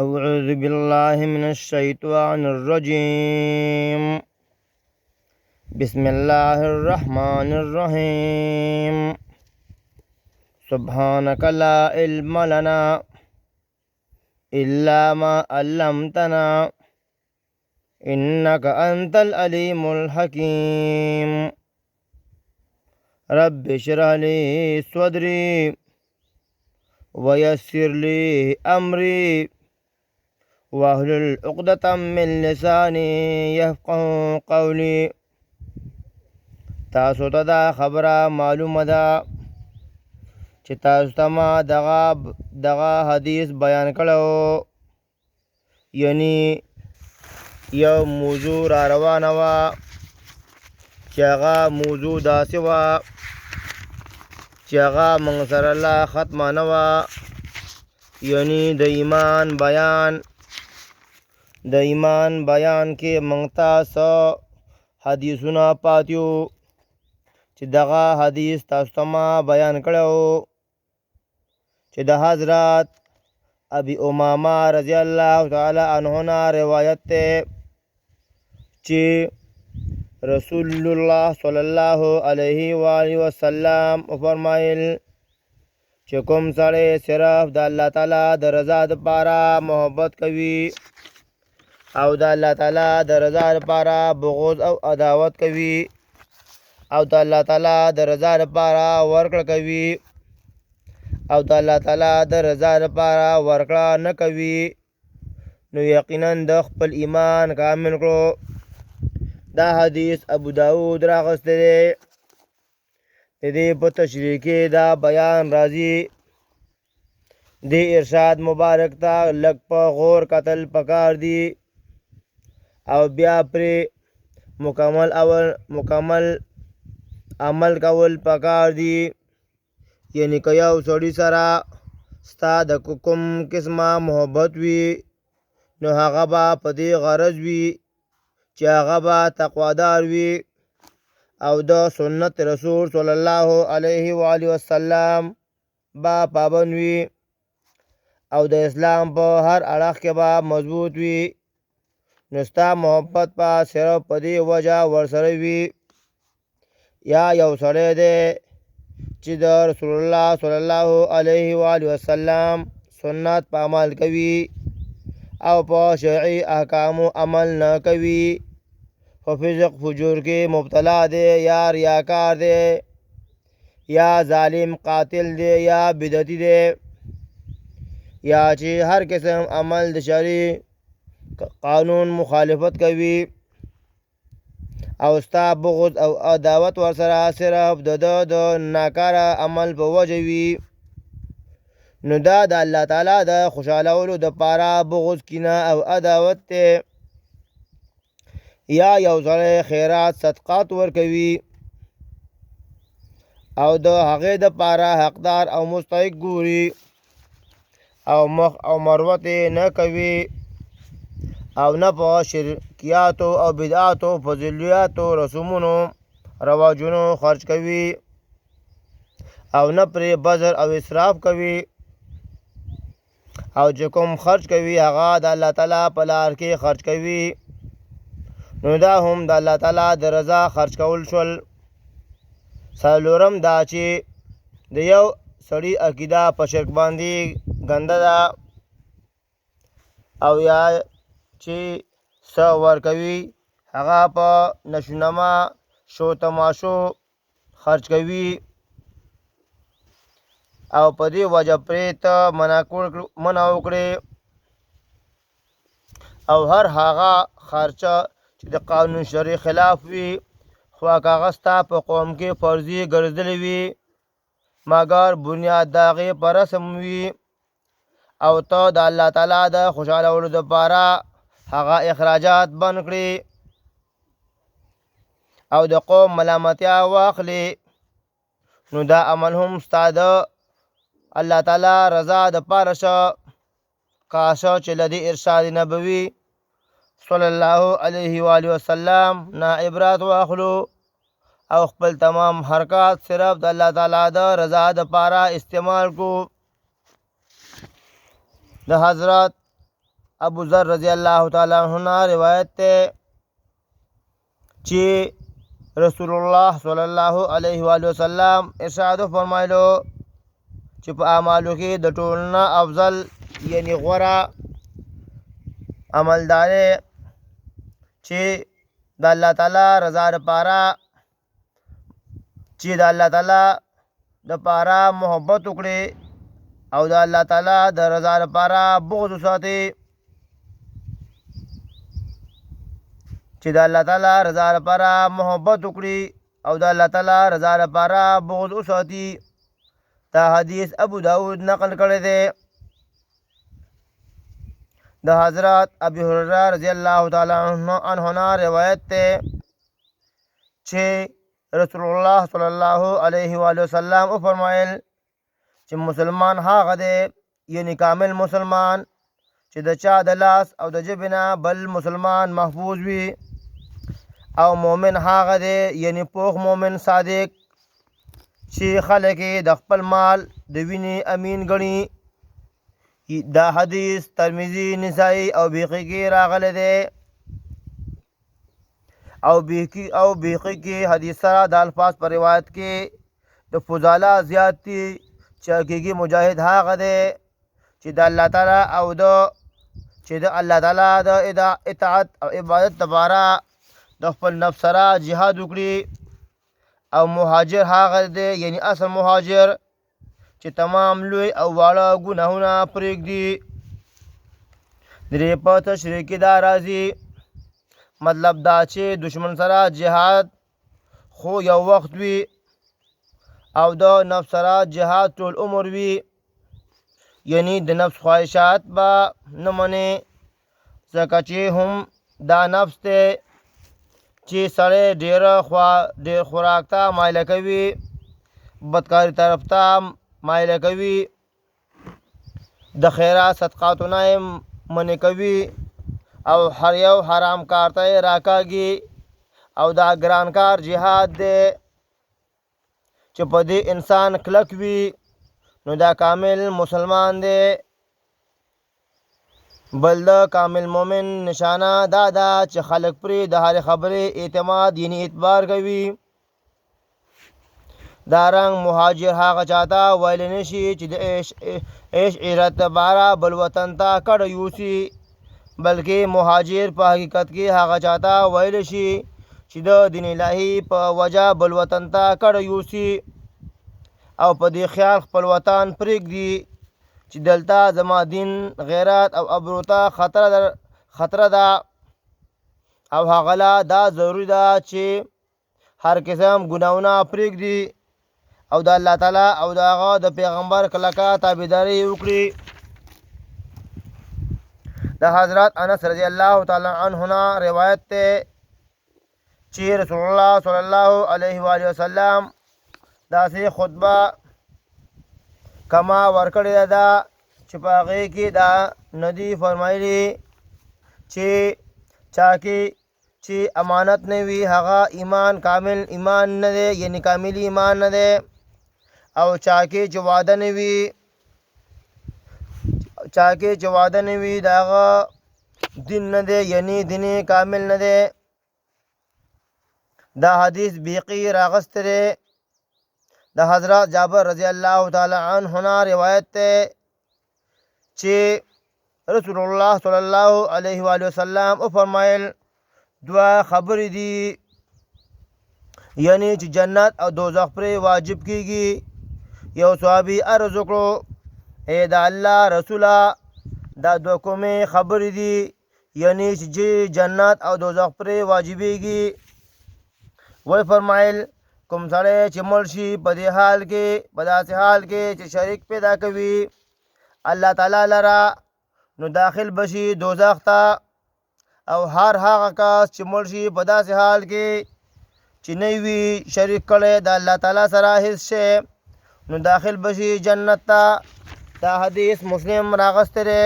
أعوذ بالله من الشيطان الرجيم. بسم الله الرحمن الرحيم. سبحانك لا علم لنا إلا ما علمتنا إنك أنت العليم الحكيم. رب اشرح لي صدري ويسر لي أمري واحلل عقدة من لساني يفقهوا قولي. تاسو ته دا خبره معلومه ده چې تاسو ته ما دغه حدیث بیان کړو، یعنی یو موضوع را روانه وه چې هغه موضوع داسې وه چې هغه موږ سره لا ختمه نه وه، یعنی د ایمان بیان کې موږ ته څه حدیثونه پاتیو چې دغه حدیث تاسو ته ما بیان کړو چې د حضرت ابي امامه رضی الله تعالی عنه نه روایت ده چې رسول الله صلی الله علیه و آله وسلم فرمایل چې کوم سړی صرف د الله تعالی د رضا لپاره محبت کوي او د الله تعالی د رضا لپاره بغض او عداوت کوي او د الله تعالی د رضا لپاره ورکړه کوي او د الله تعالی د رضا لپاره ورکړه نه کوي، نو یقینا د خپل ایمان کامل کړو. دا حدیث ابو داود راغسته دی. د دې په تشریح کې دا بیان راځي، د ارشاد مبارک ته لږ په غور کتل پکار دي او بیا پرې مکمل عمل کول پکار دي. یعنی که یو سړي سره ستا د کوم قسمه محبت وي، نو هغه به په دې غرض وي چې هغه به تقوادار وي او د سنت رسول صلی الله علیه و آله وسلم به پابند وي او د اسلام په هر اړخ کې به مضبوط وي، نو ستا محبت به صرف په دې وجه ورسره وي. یا یو سړی دی چې د رسول الله صلی الله علیه و آله وسلم سنت په عمل کوي او په شرعي احکامو عمل نه کوي، په فسق فجور کې مبتلا دی، یا ریاکار دی، یا ظالم قاتل دی، یا بدعتي دی، یا چې هر قسم عمل د شرعي قانون مخالفت کوي او ستا بغض او عداوت ورسره صرف د ناکاره عمل په وجه وي، نو دا د الله تعالی د خوشحالولو دپاره بغض، کینه او عداوت دی. یا یو سړی خیرات صدقات ورکوي او د هغې دپاره حقدار او مستحق ګوري او مخ او مروت نه کوي او نه په شرکیاتو او بدعاتو فضیلیاتو رسومونو رواجونو خرج کوي او نه پرې بذر او اسراف کوي او چې کوم خرج کوي هغه د الله تعالی په لار کې خرج کوي، نو دا هم د الله تعالی د رضا خرج کول شول. څلورم دا چې د یو سړي عقیده په شرک باندې ګنده ده او یا چې څه ورکوي هغه په نشونما شو تماشو خرج کوي او په دې وجه پرې ته منع وکړې او هر هغه خرچه چې د قانون شرعي خلاف وي، خو هغه ستا په قوم کې فرضي ګرځېدلی وي مګر بنیاد د هغې په رسم وي او ته د الله تعالی د خوشحالولو دپاره هغه اخراجات بند کړي او د قوم ملامتیا واخلي، نو دا عمل هم ستا د الله تعالی رضا دپاره شه. کاشه چې له دې ارشاد نبوي صلی الله علیه و آله وسلم نه عبرت واخلو او خپل تمام حرکات صرف د الله تعالی د رضا دپاره استعمال کو. د حضرت ابو ذر رضی الله تعالی عنہ نه روایت ته چې رسول الله صلی الله علیه و آله وسلم ارشاد فرمایلو چې په اعمالو کې د ټولو نه افضل یعنی غوره عملدار چې د الله تعالی رضا لپاره چې د الله تعالی لپاره محبت وکړي او د الله تعالی د رضا لپاره بغض وساتي چې د الله تعالی رضا لپاره محبت وکړي او د الله تعالی رضا لپاره بغض وساتي. دا حدیث ابو داود نقل کړی دی. د حضرت ابي هريره رضی الله تعالی عنه نه روایت ته چې رسول الله صلی الله علیه و آله وسلم فرمایل چې مسلمان هغه دی یعنی کامل مسلمان چې د چا د لاس او د ژبې نه بل مسلمان محفوظ وي او مؤمن هغه دی یعنی پوخ مؤمن صادق چې خلک د خپل مال د وینې امین ګڼي. دا حدیث ترمذی نسائی او بیقی کې راغلی دی او بیقی کې حدیث سره د الفاظ پر روایت کې د فضاله زیات دي چې حقیقي مجاهد هغه دی چې د الله تعالی او د الله تعالی د اطاعت او عبادت لپاره د خپل نفس سره جهاد وکړي او مهاجر هغه دی یعنی اصل مهاجر چې تمام لوی او واړه ګناهونه پرېږدي. درې په تشریح کې دا راځي مطلب دا چې دشمن سره جهاد خو یو وخت وي او د نفس سره جهاد ټول عمر وي یعنی د نفس خواهشات به نه منې ځکه چې هم دا نفس دی چې سړی ډېر خوراک ته مایله کوي بدکاري طرف ته مایله کوي د خیرات صدقاتو نه یې منې کوي او هر یو حرام کار ته یې راکاږي او دا ګران کار جهاد دی چې په دې انسان کلک وي نو دا کامل مسلمان دی. بل د کامل مومن نشانه دا ده چې خلک پرې د هرې خبرې اعتماد یعنی اعتبار کوي. دارنګ مهاجر هغه چاته ویلی نشي چې د عیش عیرت لپاره بل وطن ته کډه یوسي بلکې مهاجر په حقیقت کې هغه چاته ویلی شي چې د دین الهي په وجه بل وطن ته کډه یوسي او په دې خیال خپل وطن پرېږدي چې دلته زما دین غیرت او ابرو ته خطره ده او هغه له دا ضروري ده چې هر قسم ګناهونه پرېږدي او د الله تعالی او د هغه د پیغمبر کلکه تابعداري وکړي. د حضرت انس رضی الله تعالی عنه نه روایت ته چې رسول الله صلی الله علیه و آله وسلم داسې خطبه کما ورکړې ده چې په هغې کې دا ندي فرمایلي چې چا کې چې امانت نه وي هغه ایمان کامل ایمان نه دی یعنی کامل ایمان نه دی او چا کې چې واده نه وي د هغه دین نه دی یعنی دین کامل نه دی. دا حدیث بیقی راغستی دی. د حضرت جابر رضی الله تعالی عنه نه روایت ته چې رسول الله صلی الله علیه و آله وسلم فرمایل دوه خبرې دي یعنی چې جنت او دوزخ پرې واجب کیږي. یو صحابي عرض وکړو ای د الله رسوله دا دوه کومې خبرې دي یعنی چې جنت او دوزخ پرې واجبېږي؟ وی فرمایل کوم سړی چې مړ شي په دې حال کې په داسې حال کې چې شریک پیدا کوي الله تعالی لره نو داخل بشي دوزخ ته او هر هغه کس چې مړ شي په داسې حال کې چې نه وي شریک کړی د الله تعالی سره هیڅ شی نو داخل بشي جنت ته. دا حدیث مسلم راغستی دی.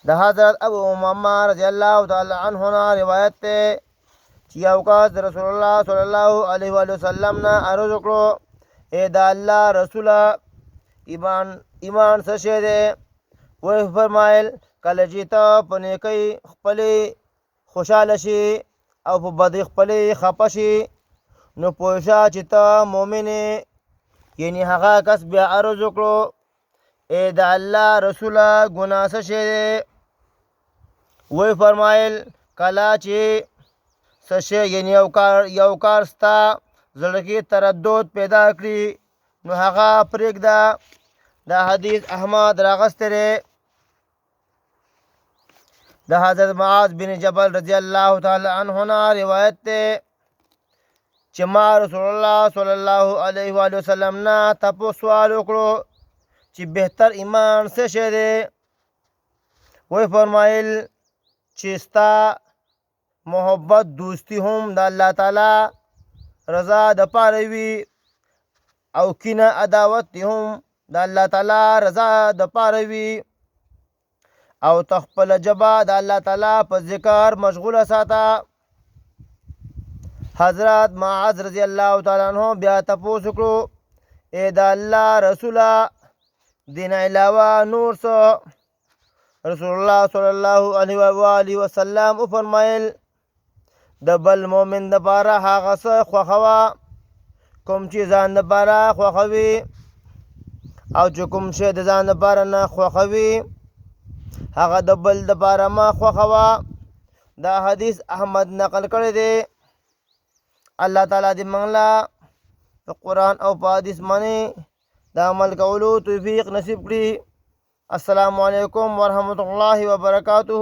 د حضرت ابو امامه رضی الله تعالی عنه نه روایت دی چې یو کس رسول الله صلی الله علیه و وسلم نه عرض وکړو ای د الله رسوله ایمان څه شی دی؟ وی فرمایل کله چې ته په نیکۍ خپلې خوشحاله شي او په بدۍ خپلې خفه شي نو پوه شه چې ته مؤمن یې. یعنې هغه کس بیا عرض وکړو ای د الله رسوله ګناه څه شی دی؟ وی فرمایل کله چې څه شی یعنې یو کار ستا زړه کې تردد پیدا کړي نو هغه پرېږده. دا حدیث احمد راغستی دی. د حضرت معاذ بن جبل رضی الله تعالی عنه نه روایت دی چې ما رسول الله صلی الله علیه و وسلم نه تپوس سوال وکړو چې بهتر ایمان څه شی دی؟ وی فرمایل چې ستا محبت دوستی هم د الله تعالی رضا دپاره وي او کینه عداوت هم د الله تعالی رضا دپاره وي او ته خپله ژبه د الله تعالی په ذکر مشغوله ساته. حضرت معاذ رضی الله تعالی عنہ بیا تپوس وکړو ای د الله رسوله دین علاوه نور څه؟ رسول الله صلی الله علیه و آله وسلم وفرمایل د بل مؤمن دپاره هغه څه خوښوه کوم چې ځان دپاره خوښوي او چې کوم شی د ځان دپاره نه خوښوي هغه د بل دپاره مه خوښوه. دا حدیث احمد نقل کړی دی. الله تعالی دې موږ له په قرآن او په حدیث باندې د عمل کولو توفیق نصیب کړي. السلام علیکم ورحمة الله وبرکاته.